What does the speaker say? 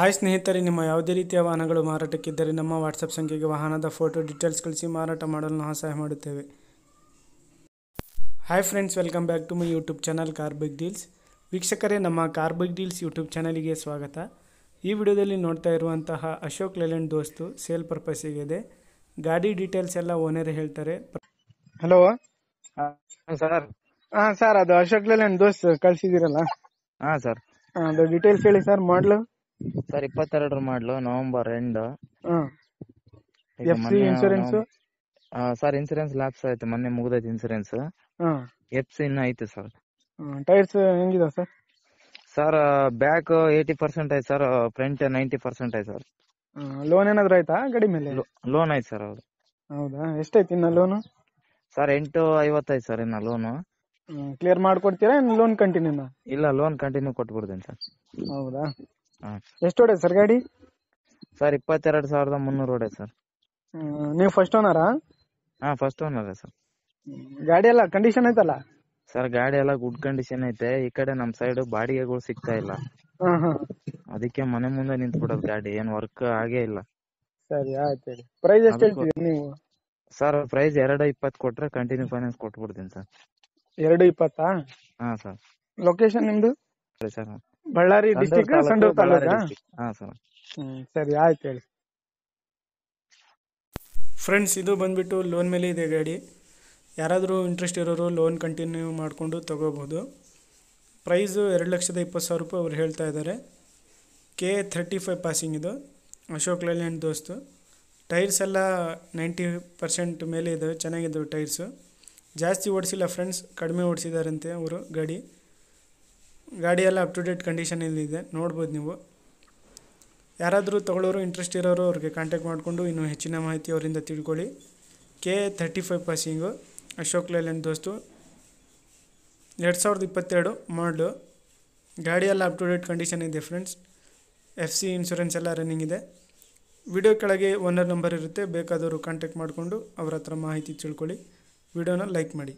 Hi ಸ್ನೇಹಿತರೆ, ನಿಮ್ಮ ಯಾವುದೇ ರೀತಿಯ ವಾಹನಗಳು ಮಾರಾಟಕ್ಕಿದ್ದರೆ ನಮ್ಮ ವಾಟ್ಸಪ್ ಸಂಖ್ಯೆಗೆ ವಾಹನದ ಫೋಟೋ ಡೀಟೇಲ್ಸ್ ಕಳಿಸಿ ಮಾರಾಟ ಮಾಡಲು ನಾವು ಸಹಾಯ ಮಾಡುತ್ತೇವೆ. Hi friends, welcome back to my YouTube channel car big deals. ವೀಕ್ಷಕರೇ, ನಮ್ಮ ಕಾರ್ ಬಿಗ್ ಡೀಲ್ಸ್ ಯೂಟ್ಯೂಬ್ ಚಾನಲಿಗೆ ಸ್ವಾಗತ. ಈ ವಿಡಿಯೋದಲ್ಲಿ ನೋಡ್ತಾ ಇರುವಂತಹ ಅಶೋಕ್ ಲೇಲ್ಯಾಂಡ್ ದೋಸ್ತು ಸೇಲ್ ಪರ್ಪಸ್ಸಿಗೆ ಇದೆ. ಗಾಡಿ ಡೀಟೇಲ್ಸ್ ಎಲ್ಲ ಓನರ್ ಹೇಳ್ತಾರೆ. Hello sir. ಸರ್, ಅದು ಅಶೋಕ್ ಲೇಲ್ಯಾಂಡ್ ದೋಸ್ತ್ ಕಳಿಸಿದಿರಲ್ಲ, ಹಾ ಸರ್. ಅದು ಡೀಟೇಲ್ಸ್ ಹೇಳಿ ಸರ್. ಮಾಡಲು ಸರ್ 22 ಮಾಡ್ಲು, November end. FC insurance sir insurance lapse ಆಯ್ತು, ಮೊನ್ನೆ ಮುಗ್ದೈತೆ ಇನ್ಸೂರೆನ್ಸ್. FC ಇನ್ನ ಐತೆ ಸರ್. ಟೈರ್ಸ್ ಹೆಂಗಿದೆ ಸರ್? ಸರ್ ಬ್ಯಾಕ್ 80% ಐತೆ ಸರ್, ಫ್ರಂಟ್ 90% ಐತೆ ಸರ್. ಲೋನ್ ಏನಾದ್ರು ಆಯ್ತಾ ಗಾಡಿ ಮೇಲೆ? ಲೋನ್ ಐತೆ ಸರ್. ಹೌದು. ಹೌದಾ, ಎಷ್ಟೈತಿ ಇನ್ನ ಲೋನು? ಸರ್ 850 ಐತೆ ಸರ್ ಇನ್ನ ಲೋನು. ಕ್ಲಿಯರ್ ಮಾಡ್ಕೊಡ್ತೀರಾ ಲೋನ್ ಕಂಟಿನ್ಯೂನಾ? ಇಲ್ಲ, ಲೋನ್ ಕಂಟಿನ್ಯೂ ಕೊಟ್ಬಿಡ್ತೀನಿ ಸರ್. ಹೌದಾ, ಹಾ ಎಷ್ಟು ಹೊಡೆ ಸರ್ ಗಾಡಿ? ಸರ್ 22,300 ಹೊಡೆ ಸರ್. ನೀವು ಫಸ್ಟ್ ಓನರಾ? ಹಾ, ಫಸ್ಟ್ ಓನರ್ ಸರ್. ಗಾಡಿ ಎಲ್ಲ ಕಂಡೀಷನ್ ಐತಲ್ಲ? ಸರ್ ಗಾಡಿ ಎಲ್ಲ ಗುಡ್ ಕಂಡೀಷನ್ ಐತೆ. ಈ ಕಡೆ ನಮ್ ಸೈಡ್ ಬಾಡಿಗೆಗಳು ಸಿಗ್ತಾ ಇಲ್ಲ, ಅದಕ್ಕೆ ಮನೆ ಮುಂದೆ ನಿಂತ್ಬಿಡೋದು ಗಾಡಿ, ಏನ್ ವರ್ಕ್ ಆಗೇ ಇಲ್ಲ. ಸರಿ, ಆಯ್ತು ಹೇಳಿ. ಪ್ರೈಸ್ ಎಷ್ಟು ಹೇಳ್ತೀವಿ ನೀವು? ಸರ್ ಪ್ರೈಸ್ 220 ಕೊಟ್ರೆ ಕಂಟಿನ್ಯೂ ಫೈನಾನ್ಸ್ ಕೊಟ್ಬಿಡ್ತೀನಿ ಸರ್. 220? ಹಾ ಸರ್. ಲೊಕೇಶನ್ ನಿಮ್ದು? Sir Ballari district, Sandur taluka? ಹಾ ಸರ್. ಸರಿ, ಆಯ್ತು ಹೇಳಿ. ಫ್ರೆಂಡ್ಸ್, ಇದು ಬಂದ್ಬಿಟ್ಟು ಲೋನ್ ಮೇಲೆ ಇದೆ ಗಾಡಿ. ಯಾರಾದರೂ ಇಂಟ್ರೆಸ್ಟ್ ಇರೋರು ಲೋನ್ ಕಂಟಿನ್ಯೂ ಮಾಡಿಕೊಂಡು ತಗೋಬೋದು. ಪ್ರೈಸು 2,20,000 ರೂಪಾಯಿ ಅವ್ರು ಹೇಳ್ತಾ ಇದ್ದಾರೆ. K35 ಪಾಸಿಂಗ್ ಇದು, ಅಶೋಕ್ ಲೇಲ್ಯಾಂಡ್ ದೋಸ್ತು. ಟೈರ್ಸ್ ಎಲ್ಲ 90% ಮೇಲೆ ಇದ್ದಾವೆ, ಚೆನ್ನಾಗಿದ್ದಾವೆ ಟೈರ್ಸು. ಜಾಸ್ತಿ ಓಡಿಸಿಲ್ಲ ಫ್ರೆಂಡ್ಸ್, ಕಡಿಮೆ ಓಡಿಸಿದಾರಂತೆ ಅವರು. ಗಾಡಿ ಎಲ್ಲ ಅಪ್ ಟು ಡೇಟ್ ಕಂಡೀಷನಲ್ಲಿದೆ, ನೋಡ್ಬೋದು ನೀವು. ಯಾರಾದರೂ ತಗೊಳ್ಳೋರು ಇಂಟ್ರೆಸ್ಟ್ ಇರೋರು ಅವ್ರಿಗೆ ಕಾಂಟ್ಯಾಕ್ಟ್ ಮಾಡಿಕೊಂಡು ಇನ್ನೂ ಹೆಚ್ಚಿನ ಮಾಹಿತಿ ಅವರಿಂದ ತಿಳ್ಕೊಳ್ಳಿ. K35 ಪಾಸಿಂಗು, ಅಶೋಕ್ ಲೇಲ್ಯಾಂಡ್ ದೋಸ್ತು, 2022 ಮಾಡಲು. ಗಾಡಿ ಎಲ್ಲ ಅಪ್ ಟು ಡೇಟ್ ಕಂಡೀಷನ್ ಇದೆ ಫ್ರೆಂಡ್ಸ್. FC ಇನ್ಶೂರೆನ್ಸ್ ಎಲ್ಲ ರನ್ನಿಂಗ್ ಇದೆ. ವಿಡಿಯೋ ಕೆಳಗೆ ಓನರ್ ನಂಬರ್ ಇರುತ್ತೆ, ಬೇಕಾದವರು ಕಾಂಟ್ಯಾಕ್ಟ್ ಮಾಡಿಕೊಂಡು ಅವ್ರ ಹತ್ರ ಮಾಹಿತಿ ತಿಳ್ಕೊಳ್ಳಿ. ವಿಡಿಯೋನ ಲೈಕ್ ಮಾಡಿ.